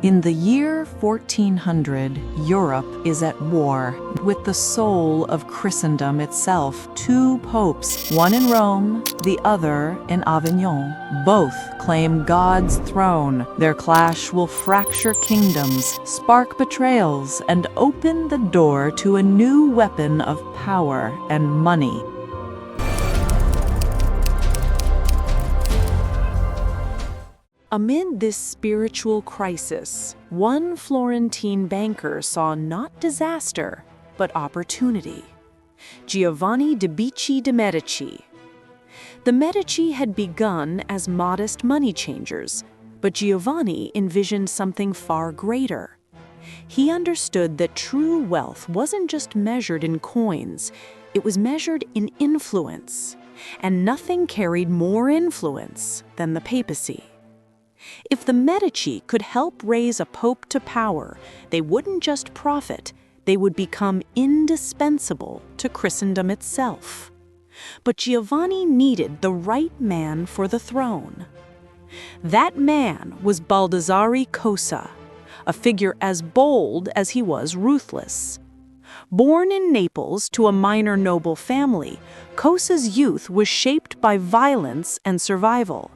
In the year 1400, Europe is at war with the soul of Christendom itself. Two popes, one in Rome, the other in Avignon. Both claim God's throne. Their clash will fracture kingdoms, spark betrayals, and open the door to a new weapon of power and money. Amid this spiritual crisis, one Florentine banker saw not disaster, but opportunity. Giovanni de' Medici. The Medici had begun as modest money changers, but Giovanni envisioned something far greater. He understood that true wealth wasn't just measured in coins, it was measured in influence, and nothing carried more influence than the papacy. If the Medici could help raise a pope to power, they wouldn't just profit, they would become indispensable to Christendom itself. But Giovanni needed the right man for the throne. That man was Baldassare Cosa, a figure as bold as he was ruthless. Born in Naples to a minor noble family, Cosa's youth was shaped by violence and survival.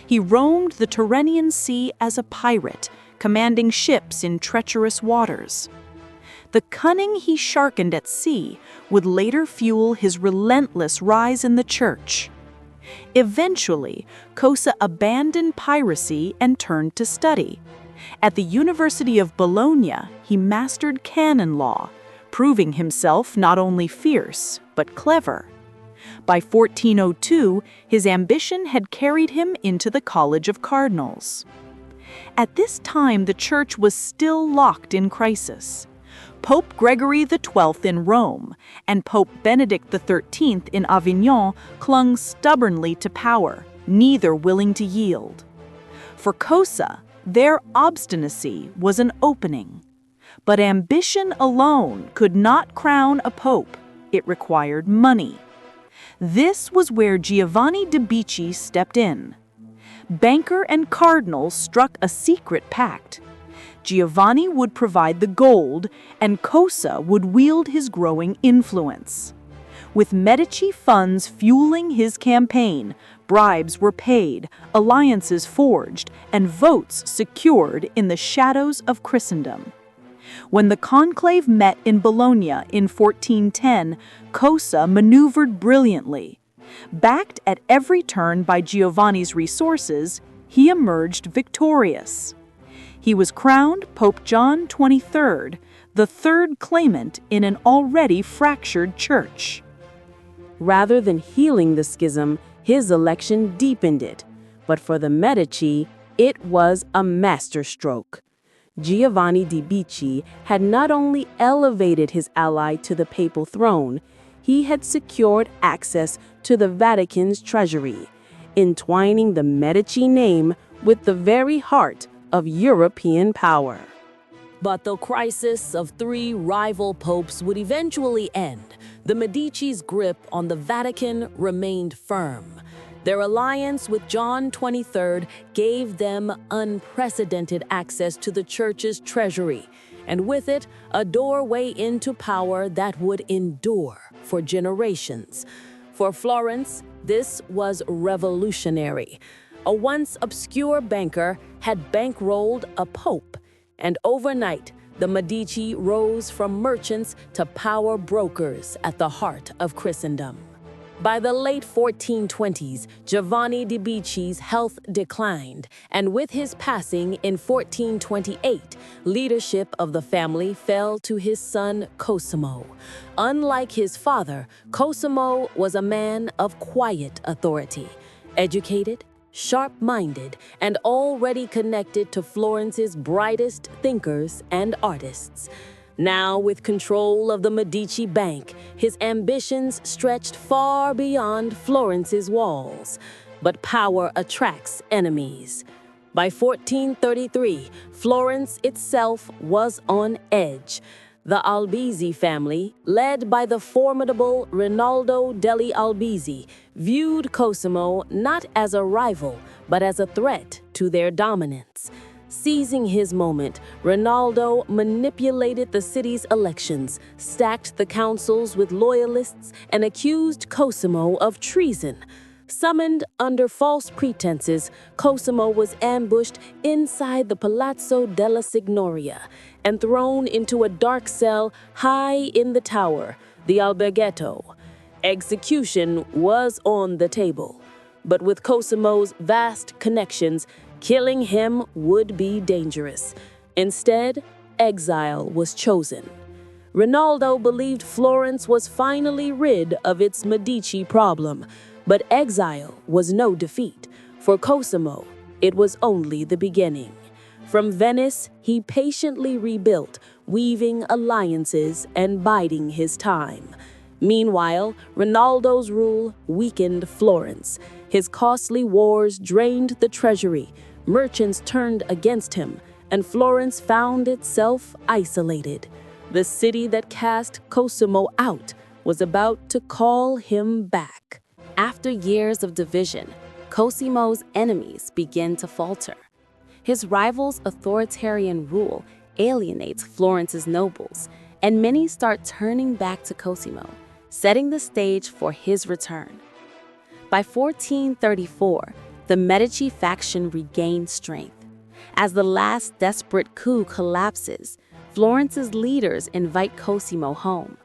He roamed the Tyrrhenian Sea as a pirate, commanding ships in treacherous waters. The cunning he sharpened at sea would later fuel his relentless rise in the church. Eventually, Cosa abandoned piracy and turned to study. At the University of Bologna, he mastered canon law, proving himself not only fierce, but clever. By 1402, his ambition had carried him into the College of Cardinals. At this time, the church was still locked in crisis. Pope Gregory XII in Rome and Pope Benedict XIII in Avignon clung stubbornly to power, neither willing to yield. For Cosa, their obstinacy was an opening. But ambition alone could not crown a pope. It required money. This was where Giovanni de' Medici stepped in. Banker and cardinal struck a secret pact. Giovanni would provide the gold, and Cosa would wield his growing influence. With Medici funds fueling his campaign, bribes were paid, alliances forged, and votes secured in the shadows of Christendom. When the conclave met in Bologna in 1410, Cosa maneuvered brilliantly. Backed at every turn by Giovanni's resources, he emerged victorious. He was crowned Pope John XXIII, the third claimant in an already fractured church. Rather than healing the schism, his election deepened it. But for the Medici, it was a masterstroke. Giovanni de' Medici had not only elevated his ally to the papal throne, he had secured access to the Vatican's treasury, entwining the Medici name with the very heart of European power. But the crisis of three rival popes would eventually end. The Medici's grip on the Vatican remained firm. Their alliance with John XXIII gave them unprecedented access to the church's treasury, and with it, a doorway into power that would endure for generations. For Florence, this was revolutionary. A once obscure banker had bankrolled a pope, and overnight, the Medici rose from merchants to power brokers at the heart of Christendom. By the late 1420s, Giovanni de' Medici's health declined, and with his passing in 1428, leadership of the family fell to his son Cosimo. Unlike his father, Cosimo was a man of quiet authority, educated, sharp-minded, and already connected to Florence's brightest thinkers and artists. Now, with control of the Medici Bank, his ambitions stretched far beyond Florence's walls. But power attracts enemies. By 1433, Florence itself was on edge. The Albizzi family, led by the formidable Rinaldo degli Albizzi, viewed Cosimo not as a rival, but as a threat to their dominance. Seizing his moment, Rinaldo manipulated the city's elections, stacked the councils with loyalists, and accused Cosimo of treason. Summoned under false pretenses, Cosimo was ambushed inside the Palazzo della Signoria and thrown into a dark cell high in the tower, the Alberghetto. Execution was on the table, but with Cosimo's vast connections, killing him would be dangerous. Instead, exile was chosen. Rinaldo believed Florence was finally rid of its Medici problem, but exile was no defeat. For Cosimo, it was only the beginning. From Venice, he patiently rebuilt, weaving alliances and biding his time. Meanwhile, Rinaldo's rule weakened Florence. His costly wars drained the treasury, merchants turned against him, and Florence found itself isolated. The city that cast Cosimo out was about to call him back. After years of division, Cosimo's enemies begin to falter. His rival's authoritarian rule alienates Florence's nobles, and many start turning back to Cosimo, setting the stage for his return. By 1434, the Medici faction regained strength. As the last desperate coup collapses, Florence's leaders invite Cosimo home.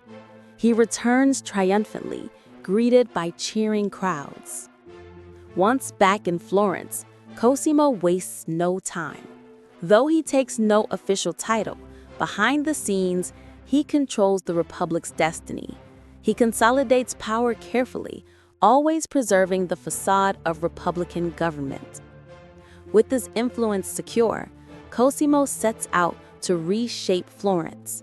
He returns triumphantly, greeted by cheering crowds. Once back in Florence, Cosimo wastes no time. Though he takes no official title, behind the scenes, he controls the Republic's destiny. He consolidates power carefully, always preserving the facade of Republican government. With his influence secure, Cosimo sets out to reshape Florence.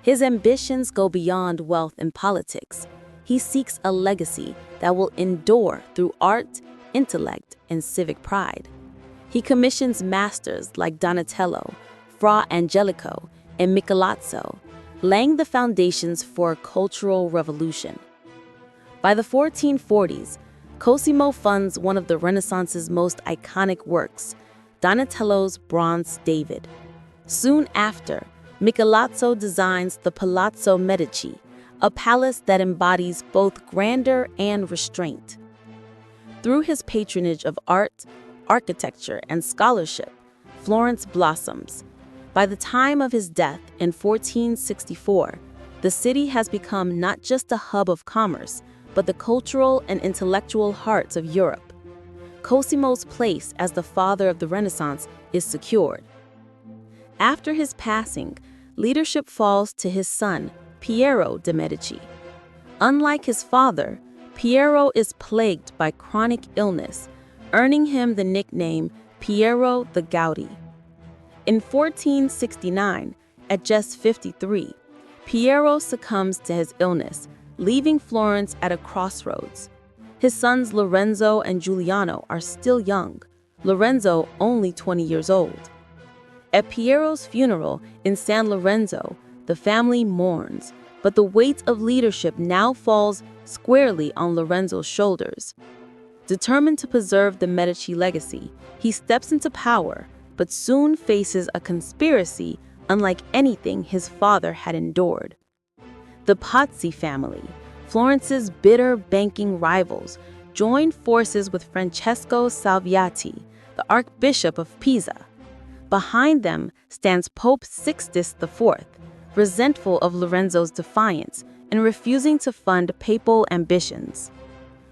His ambitions go beyond wealth and politics. He seeks a legacy that will endure through art, intellect, and civic pride. He commissions masters like Donatello, Fra Angelico, and Michelozzo, laying the foundations for a cultural revolution. By the 1440s, Cosimo funds one of the Renaissance's most iconic works, Donatello's Bronze David. Soon after, Michelozzo designs the Palazzo Medici, a palace that embodies both grandeur and restraint. Through his patronage of art, architecture, and scholarship, Florence blossoms. By the time of his death in 1464, the city has become not just a hub of commerce, but the cultural and intellectual heart of Europe. Cosimo's place as the father of the Renaissance is secured. After his passing, leadership falls to his son, Piero de' Medici. Unlike his father, Piero is plagued by chronic illness, earning him the nickname Piero the Gouty. In 1469, at just 53, Piero succumbs to his illness, leaving Florence at a crossroads. His sons Lorenzo and Giuliano are still young, Lorenzo only 20 years old. At Piero's funeral in San Lorenzo, the family mourns, but the weight of leadership now falls squarely on Lorenzo's shoulders. Determined to preserve the Medici legacy, he steps into power, but soon faces a conspiracy unlike anything his father had endured. The Pazzi family, Florence's bitter banking rivals, joined forces with Francesco Salviati, the Archbishop of Pisa. Behind them stands Pope Sixtus IV, resentful of Lorenzo's defiance and refusing to fund papal ambitions.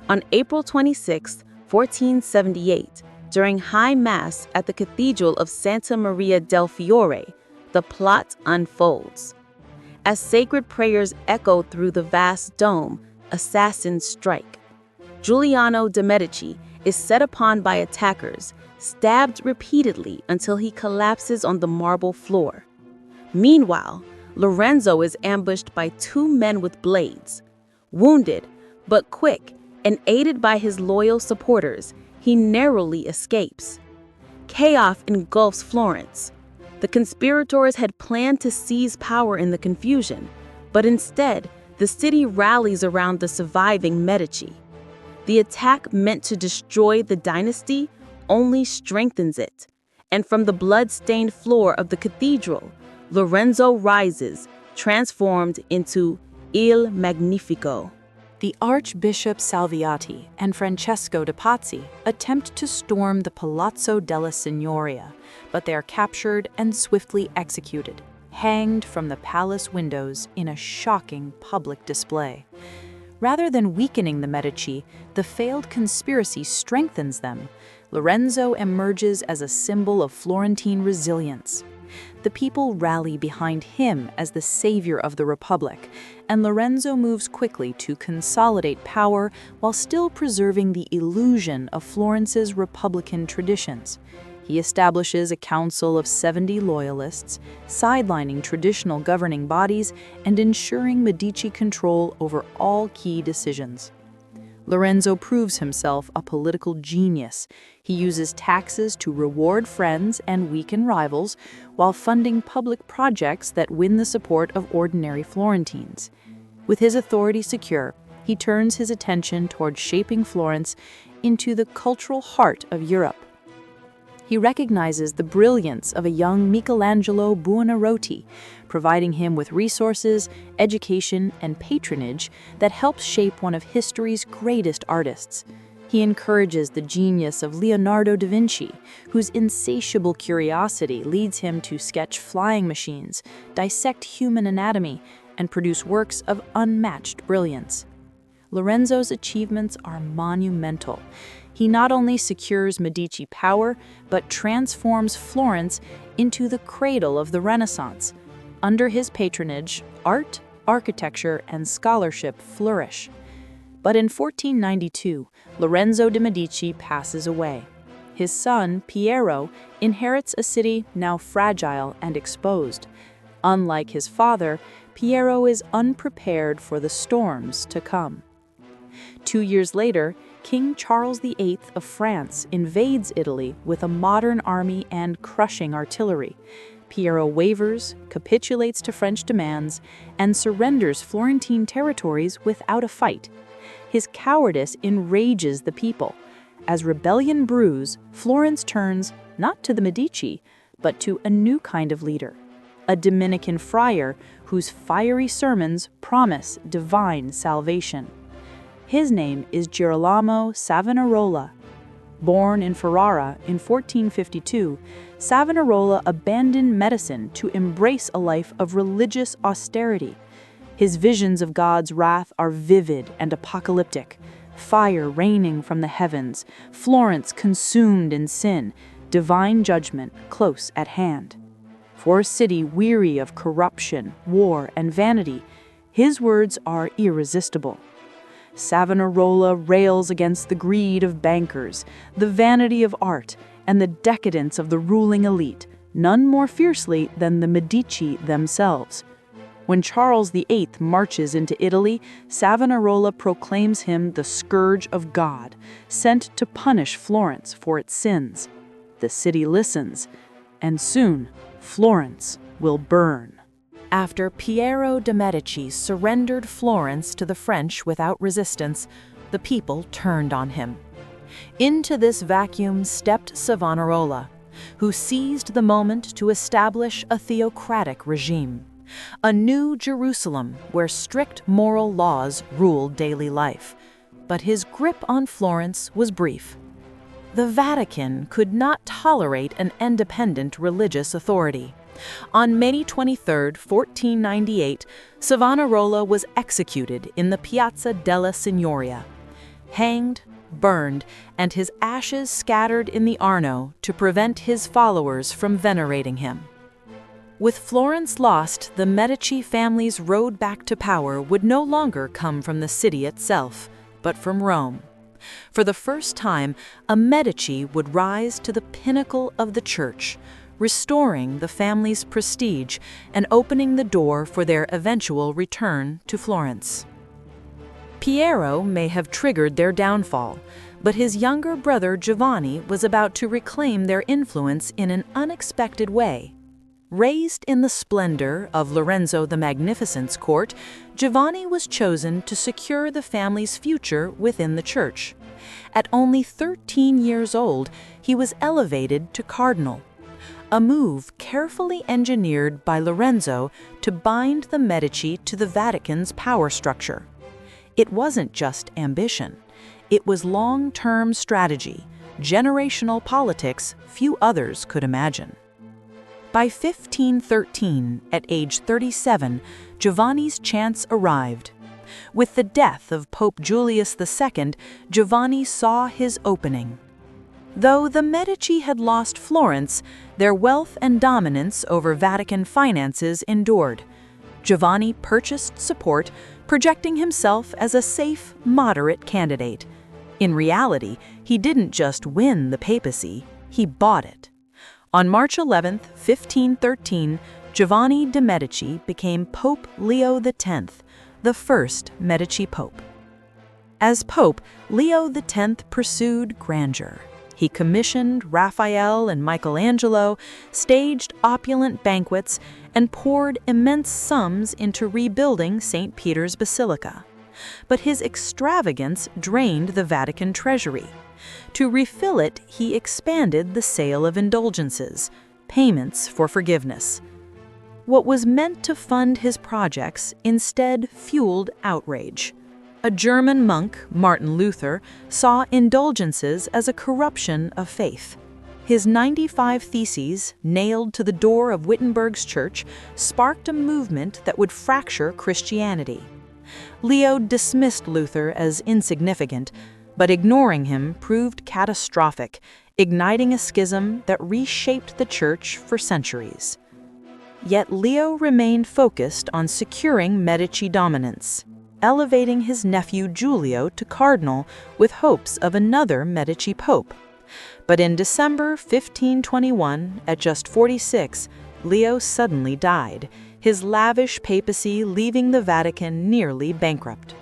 On April 26, 1478, during High Mass at the Cathedral of Santa Maria del Fiore, the plot unfolds. As sacred prayers echo through the vast dome, assassins strike. Giuliano de' Medici is set upon by attackers, stabbed repeatedly until he collapses on the marble floor. Meanwhile, Lorenzo is ambushed by two men with blades. Wounded, but quick, and aided by his loyal supporters, he narrowly escapes. Chaos engulfs Florence. The conspirators had planned to seize power in the confusion, but instead, the city rallies around the surviving Medici. The attack meant to destroy the dynasty only strengthens it. And from the blood-stained floor of the cathedral, Lorenzo rises, transformed into Il Magnifico. The Archbishop Salviati and Francesco de Pazzi attempt to storm the Palazzo della Signoria, but they are captured and swiftly executed, hanged from the palace windows in a shocking public display. Rather than weakening the Medici, the failed conspiracy strengthens them. Lorenzo emerges as a symbol of Florentine resilience. The people rally behind him as the savior of the Republic, and Lorenzo moves quickly to consolidate power while still preserving the illusion of Florence's Republican traditions. He establishes a council of 70 loyalists, sidelining traditional governing bodies and ensuring Medici control over all key decisions. Lorenzo proves himself a political genius. He uses taxes to reward friends and weaken rivals, while funding public projects that win the support of ordinary Florentines. With his authority secure, he turns his attention toward shaping Florence into the cultural heart of Europe. He recognizes the brilliance of a young Michelangelo Buonarroti, providing him with resources, education, and patronage that helps shape one of history's greatest artists. He encourages the genius of Leonardo da Vinci, whose insatiable curiosity leads him to sketch flying machines, dissect human anatomy, and produce works of unmatched brilliance. Lorenzo's achievements are monumental. He not only secures Medici power, but transforms Florence into the cradle of the Renaissance. Under his patronage, art, architecture, and scholarship flourish. But in 1492, Lorenzo de' Medici passes away. His son, Piero, inherits a city now fragile and exposed. Unlike his father, Piero is unprepared for the storms to come. 2 years later, King Charles VIII of France invades Italy with a modern army and crushing artillery. Piero wavers, capitulates to French demands, and surrenders Florentine territories without a fight. His cowardice enrages the people. As rebellion brews, Florence turns not to the Medici, but to a new kind of leader, a Dominican friar whose fiery sermons promise divine salvation. His name is Girolamo Savonarola. Born in Ferrara in 1452, Savonarola abandoned medicine to embrace a life of religious austerity. His visions of God's wrath are vivid and apocalyptic. Fire raining from the heavens, Florence consumed in sin, divine judgment close at hand. For a city weary of corruption, war, and vanity, his words are irresistible. Savonarola rails against the greed of bankers, the vanity of art, and the decadence of the ruling elite, none more fiercely than the Medici themselves. When Charles VIII marches into Italy, Savonarola proclaims him the scourge of God, sent to punish Florence for its sins. The city listens, and soon Florence will burn. After Piero de' Medici surrendered Florence to the French without resistance, the people turned on him. Into this vacuum stepped Savonarola, who seized the moment to establish a theocratic regime, a new Jerusalem where strict moral laws ruled daily life. But his grip on Florence was brief. The Vatican could not tolerate an independent religious authority. On May 23, 1498, Savonarola was executed in the Piazza della Signoria, hanged, burned, and his ashes scattered in the Arno to prevent his followers from venerating him. With Florence lost, the Medici family's road back to power would no longer come from the city itself, but from Rome. For the first time, a Medici would rise to the pinnacle of the church, restoring the family's prestige and opening the door for their eventual return to Florence. Piero may have triggered their downfall, but his younger brother Giovanni was about to reclaim their influence in an unexpected way. Raised in the splendor of Lorenzo the Magnificent's court, Giovanni was chosen to secure the family's future within the church. At only 13 years old, he was elevated to cardinal, a move carefully engineered by Lorenzo to bind the Medici to the Vatican's power structure. It wasn't just ambition. It was long-term strategy, generational politics few others could imagine. By 1513, at age 37, Giovanni's chance arrived. With the death of Pope Julius II, Giovanni saw his opening. Though the Medici had lost Florence, their wealth and dominance over Vatican finances endured. Giovanni purchased support, projecting himself as a safe, moderate candidate. In reality, he didn't just win the papacy, he bought it. On March 11, 1513, Giovanni de' Medici became Pope Leo X, the first Medici pope. As pope, Leo X pursued grandeur. He commissioned Raphael and Michelangelo, staged opulent banquets, and poured immense sums into rebuilding St. Peter's Basilica. But his extravagance drained the Vatican treasury. To refill it, he expanded the sale of indulgences, payments for forgiveness. What was meant to fund his projects instead fueled outrage. A German monk, Martin Luther, saw indulgences as a corruption of faith. His 95 Theses, nailed to the door of Wittenberg's church, sparked a movement that would fracture Christianity. Leo dismissed Luther as insignificant, but ignoring him proved catastrophic, igniting a schism that reshaped the church for centuries. Yet Leo remained focused on securing Medici dominance, elevating his nephew Giulio to cardinal with hopes of another Medici pope. But in December 1521, at just 46, Leo suddenly died, his lavish papacy leaving the Vatican nearly bankrupt.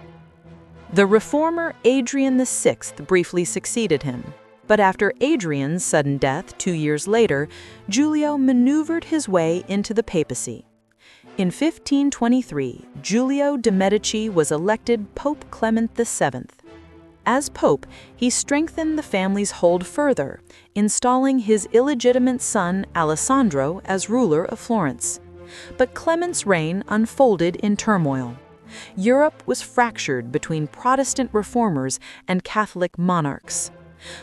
The reformer Adrian VI briefly succeeded him, but after Adrian's sudden death 2 years later, Giulio maneuvered his way into the papacy. In 1523, Giulio de' Medici was elected Pope Clement VII. As pope, he strengthened the family's hold further, installing his illegitimate son Alessandro as ruler of Florence. But Clement's reign unfolded in turmoil. Europe was fractured between Protestant reformers and Catholic monarchs.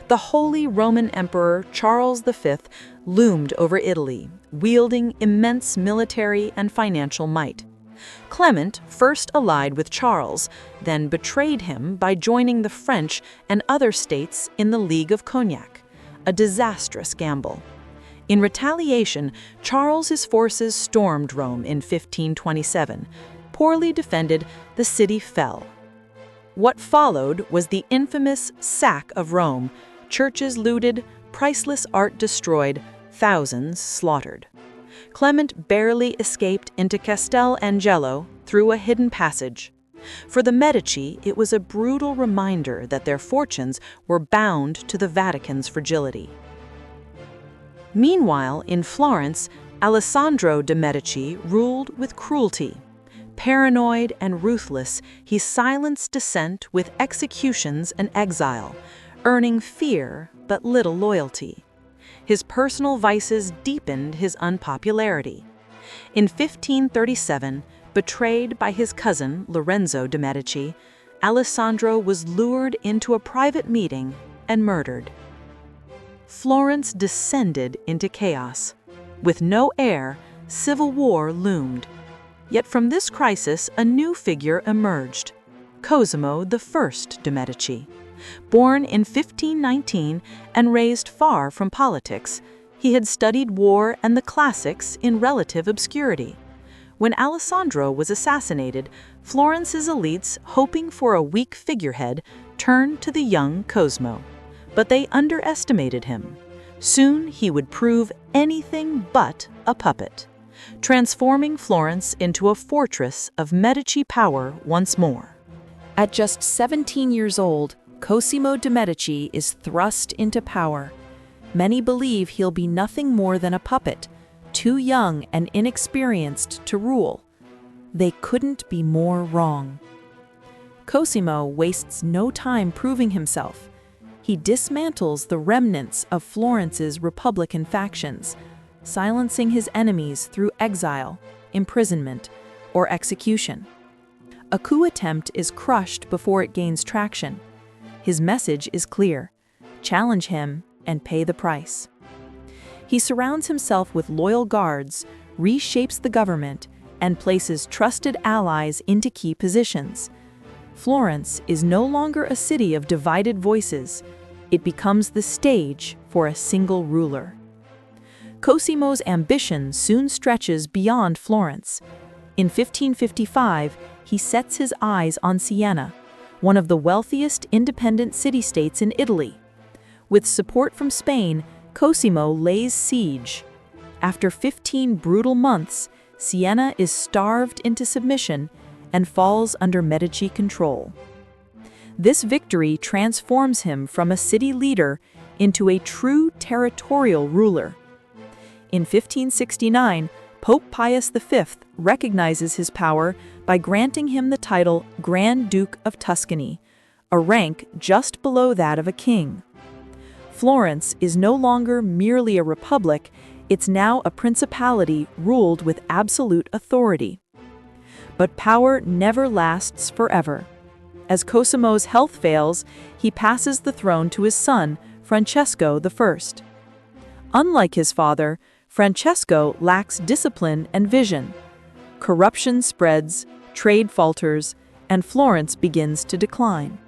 The Holy Roman Emperor Charles V loomed over Italy, wielding immense military and financial might. Clement first allied with Charles, then betrayed him by joining the French and other states in the League of Cognac, a disastrous gamble. In retaliation, Charles's forces stormed Rome in 1527. Poorly defended, the city fell. What followed was the infamous sack of Rome, churches looted, priceless art destroyed, thousands slaughtered. Clement barely escaped into Castel Angelo through a hidden passage. For the Medici, it was a brutal reminder that their fortunes were bound to the Vatican's fragility. Meanwhile, in Florence, Alessandro de' Medici ruled with cruelty. Paranoid and ruthless, he silenced dissent with executions and exile, earning fear but little loyalty. His personal vices deepened his unpopularity. In 1537, betrayed by his cousin Lorenzo de' Medici, Alessandro was lured into a private meeting and murdered. Florence descended into chaos. With no heir, civil war loomed. Yet from this crisis, a new figure emerged, Cosimo I de' Medici. Born in 1519 and raised far from politics, he had studied war and the classics in relative obscurity. When Alessandro was assassinated, Florence's elites, hoping for a weak figurehead, turned to the young Cosimo. But they underestimated him. Soon he would prove anything but a puppet, transforming Florence into a fortress of Medici power once more. At just 17 years old, Cosimo de' Medici is thrust into power. Many believe he'll be nothing more than a puppet, too young and inexperienced to rule. They couldn't be more wrong. Cosimo wastes no time proving himself. He dismantles the remnants of Florence's Republican factions, silencing his enemies through exile, imprisonment, or execution. A coup attempt is crushed before it gains traction. His message is clear: challenge him and pay the price. He surrounds himself with loyal guards, reshapes the government, and places trusted allies into key positions. Florence is no longer a city of divided voices. It becomes the stage for a single ruler. Cosimo's ambition soon stretches beyond Florence. In 1555, he sets his eyes on Siena, one of the wealthiest independent city-states in Italy. With support from Spain, Cosimo lays siege. After 15 brutal months, Siena is starved into submission and falls under Medici control. This victory transforms him from a city leader into a true territorial ruler. In 1569, Pope Pius V recognizes his power by granting him the title Grand Duke of Tuscany, a rank just below that of a king. Florence is no longer merely a republic, it's now a principality ruled with absolute authority. But power never lasts forever. As Cosimo's health fails, he passes the throne to his son, Francesco I. Unlike his father, Francesco lacks discipline and vision. Corruption spreads, trade falters, and Florence begins to decline.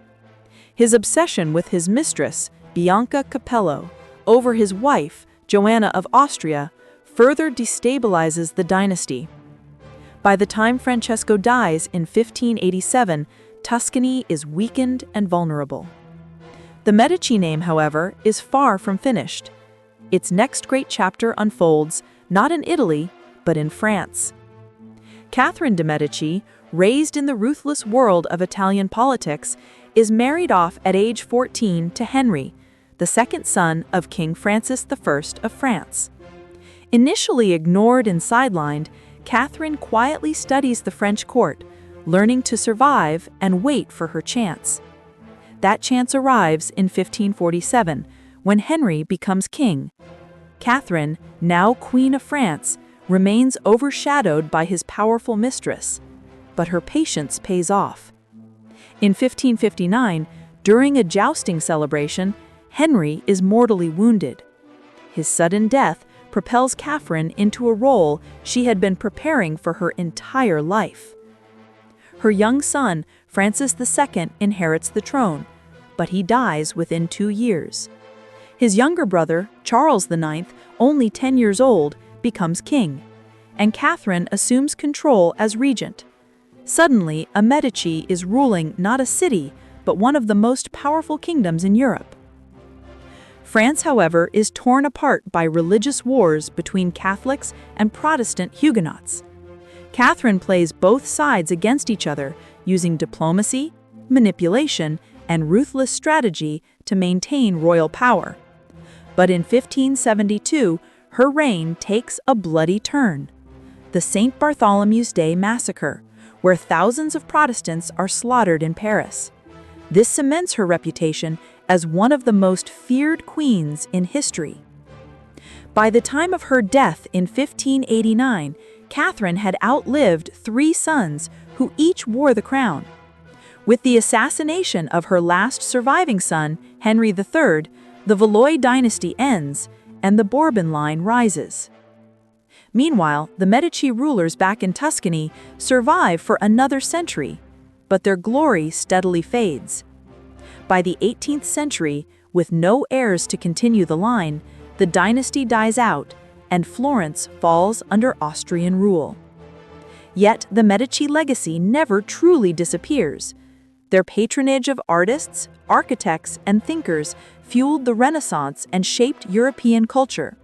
His obsession with his mistress, Bianca Capello, over his wife, Joanna of Austria, further destabilizes the dynasty. By the time Francesco dies in 1587, Tuscany is weakened and vulnerable. The Medici name, however, is far from finished. Its next great chapter unfolds not in Italy, but in France. Catherine de' Medici, raised in the ruthless world of Italian politics, is married off at age 14 to Henry, the second son of King Francis I of France. Initially ignored and sidelined, Catherine quietly studies the French court, learning to survive and wait for her chance. That chance arrives in 1547, when Henry becomes king. Catherine, now Queen of France, remains overshadowed by his powerful mistress, but her patience pays off. In 1559, during a jousting celebration, Henry is mortally wounded. His sudden death propels Catherine into a role she had been preparing for her entire life. Her young son, Francis II, inherits the throne, but he dies within 2 years. His younger brother, Charles IX, only 10 years old, becomes king, and Catherine assumes control as regent. Suddenly, a Medici is ruling not a city, but one of the most powerful kingdoms in Europe. France, however, is torn apart by religious wars between Catholics and Protestant Huguenots. Catherine plays both sides against each other, using diplomacy, manipulation, and ruthless strategy to maintain royal power. But in 1572, her reign takes a bloody turn. The St. Bartholomew's Day massacre, where thousands of Protestants are slaughtered in Paris. This cements her reputation as one of the most feared queens in history. By the time of her death in 1589, Catherine had outlived 3 sons who each wore the crown. With the assassination of her last surviving son, Henry III, the Valois dynasty ends and the Bourbon line rises. Meanwhile, the Medici rulers back in Tuscany survive for another century, but their glory steadily fades. By the 18th century, with no heirs to continue the line, the dynasty dies out and Florence falls under Austrian rule. Yet the Medici legacy never truly disappears. Their patronage of artists, architects, and thinkers fueled the Renaissance and shaped European culture.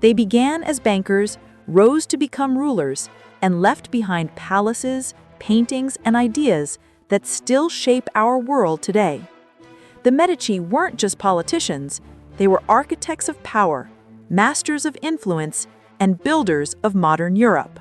They began as bankers, rose to become rulers, and left behind palaces, paintings, and ideas that still shape our world today. The Medici weren't just politicians, they were architects of power, masters of influence, and builders of modern Europe.